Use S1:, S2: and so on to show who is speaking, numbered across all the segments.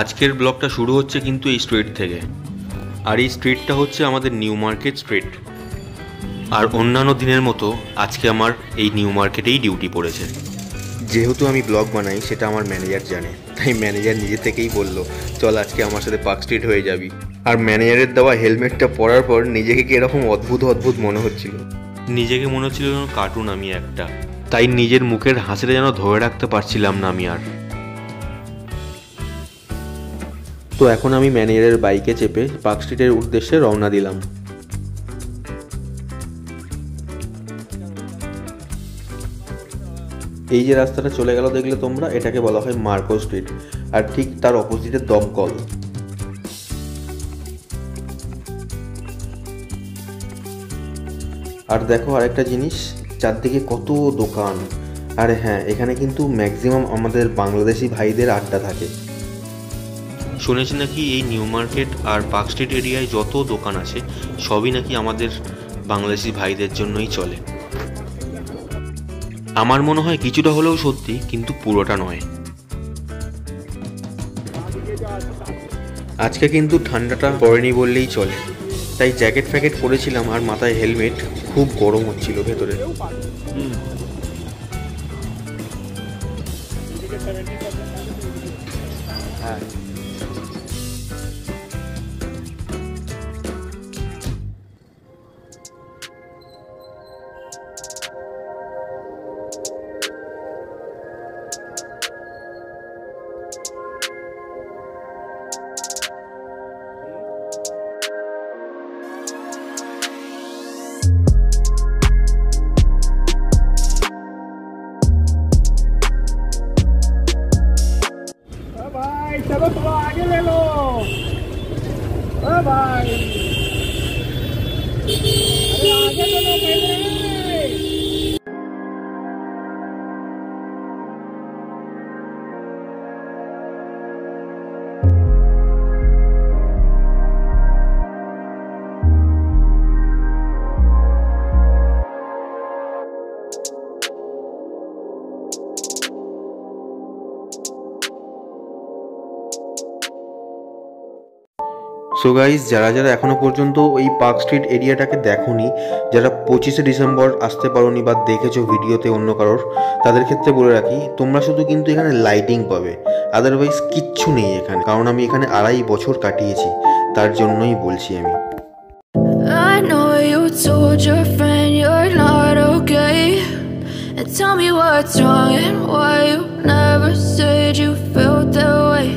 S1: আজকের ব্লগটা শুরু হচ্ছে কিন্তু এই স্ট্রিট থেকে। আর এই স্ট্রিটটা হচ্ছে আমাদের নিউ মার্কেট স্ট্রিট। আর অন্যান্য দিনের মতো আজকে আমার এই নিউ মার্কেটেই ডিউটি পড়েছে। যেহেতু আমি ব্লগ বানাই সেটা আমার ম্যানেজার জানে, তাই ম্যানেজার নিজে থেকেই বলল চল আজকে আমার সাথে পার্ক স্ট্রিট হয়ে যাবি। আর ম্যানেজারের দেওয়া হেলমেটটা পরার পর নিজেকে কি এরকম অদ্ভুত অদ্ভুত মনে হচ্ছিল, নিজেকে মনে হচ্ছিল যেন কার্টুন আমি একটা। তাই নিজের মুখের হাসিটা যেন ধরে রাখতে পারছিলাম না আমি আর। তো এখন আমি ম্যানেজারের বাইকে চেপে পার্ক স্ট্রিটের উদ্দেশ্যে রওনা দিলাম। এই যে রাস্তাটা চলে গেল দেখলে তোমরা, এটাকে বলা হয় মার্কো স্ট্রিট, আর ঠিক তার অপোজিটে দমকল। আর দেখো আরেকটা জিনিস, চারদিকে কত দোকান। আর হ্যাঁ, এখানে কিন্তু ম্যাক্সিমাম আমাদের বাংলাদেশি ভাইদের আড্ডা থাকে। শুনেছি নাকি এই নিউ মার্কেট আর পার্ক স্ট্রিট এরিয়ায় যত দোকান আছে সবই নাকি আমাদের বাংলাদেশি ভাইদের জন্যই চলে। আমার মনে হয় কিছুটা হলেও সত্যি, কিন্তু পুরোটা নয়। আজকে কিন্তু ঠান্ডাটা পড়েনি বললেই চলে, তাই জ্যাকেট ফ্যাকেট পরেছিলাম আর মাথায় হেলমেট। খুব গরম হচ্ছিল ভেতরে। হ্যাঁ,
S2: चलो थोड़ा आगे ले लो। भाई अरे आगे ले लो पहले।
S1: সো গাইজ, যারা যারা এখনো পর্যন্ত ওই পার্ক স্ট্রিট এরিয়াটাকে দেখোনি, যারা 25শে ডিসেম্বর আসতে পারোনি বা দেখেছো ভিডিওতে অন্য কারোর, তাদের ক্ষেত্রে বলে রাখি তোমরা শুধু কিন্তু এখানে লাইটিং পাবে, আদারওয়াইজ কিচ্ছু নেই এখানে। কারণ আমি এখানে 2.5 বছর কাটিয়েছি, তার জন্যই বলছি আমি।
S3: I know you told your friend you're not okay, and tell me what's wrong and why you never said you felt that way.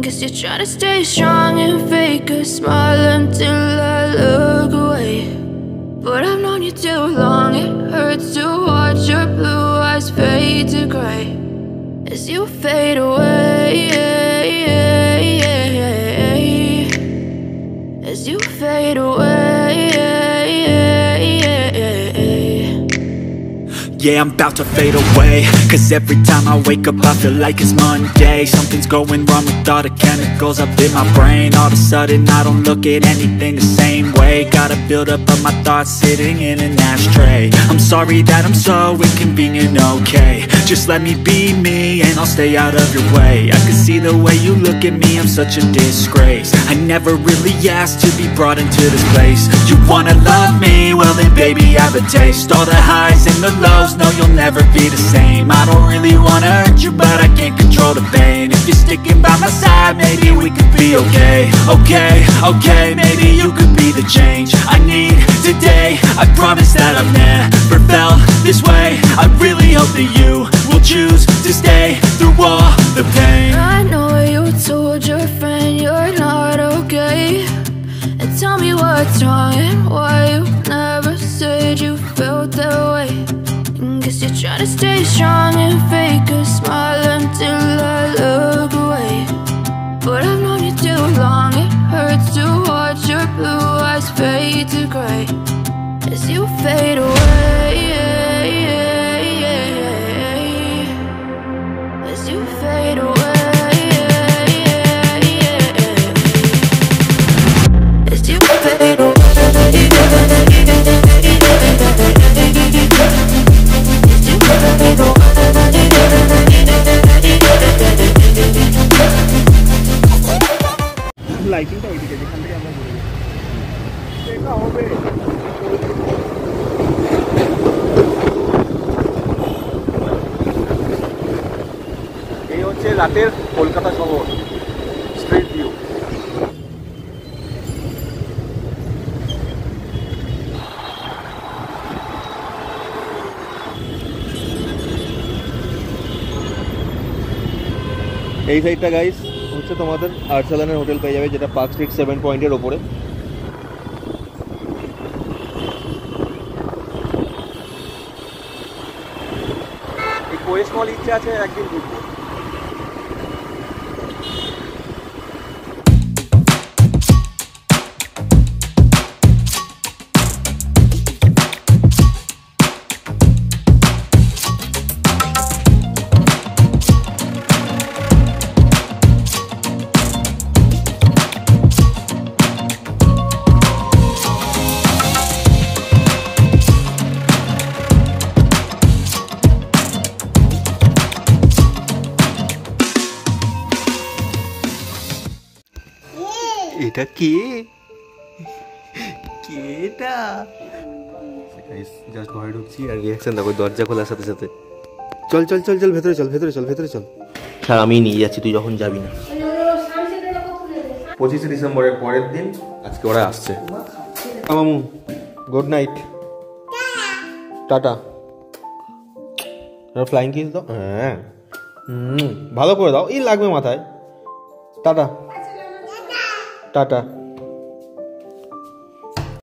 S3: Guess you're trying to stay strong and fake a smile until I look away. But I've known you too long, it hurts to watch your blue eyes fade to gray as you fade away, as you fade away.
S4: Yeah, I'm about to fade away, cause every time I wake up I feel like it's Monday. Something's going wrong with all the chemicals up in my brain. All of a sudden I don't look at anything the same way. Got a build up of my thoughts sitting in an ashtray. I'm sorry that I'm so inconvenient, okay. Just let me be me and I'll stay out of your way. I can see the way you look at me, I'm such a disgrace. I never really asked to be brought into this place. You wanna love me? Well then baby I have a taste. All the highs and the lows, no you'll never be the same. I don't really wanna hurt you but I can't control the pain. If you're sticking by my side maybe we could be okay. Okay, okay, maybe you could be the change I need today. I promise that I've never felt this way. I really hope that you will choose to stay through all the pain.
S3: I know you told your friend you're not okay, and tell me what's wrong and why you never said you felt that way. Guess you're trying to stay strong and fake a smile until I look away. But I've known you too long, it hurts to watch your blue eyes fade to gray as you fade away, as you fade away, as you fade away. As you fade away.
S2: লাইটিংটা ওইদিকে যেখান থেকে আমরা ঘুরে গেছি এটা হবে। এই হচ্ছে রাতের কলকাতা শহর স্ট্রিট ভিউ। এই সাইডটা গাইস হচ্ছে তোমাদের আর্সালানের হোটেল পেয়ে যাবে, যেটা পার্ক স্ট্রিট 7 পয়েন্টের ওপরে। এই কোয়েস মল ইচ্ছে আছে একদিন ঘুরবো। এটা কে এটা জাস্ট ঘরে ঢুকছি আর রিয়াকশন দেখো দরজা খোলার সাথে সাথে। চল চল চল চল ভেতরে চল ভেতরে চল ভেতরে চল। স্যার আমি নিয়ে যাচ্ছি, তুই যখন যাবি না। 25 ডিসেম্বরের পরের দিন আজকে ওরা আসছে। মামু good night, tata. Flying kiss দাও, হ্যাঁ ভালো করে দাও, এই লাগবে মাথায়। Tata tata.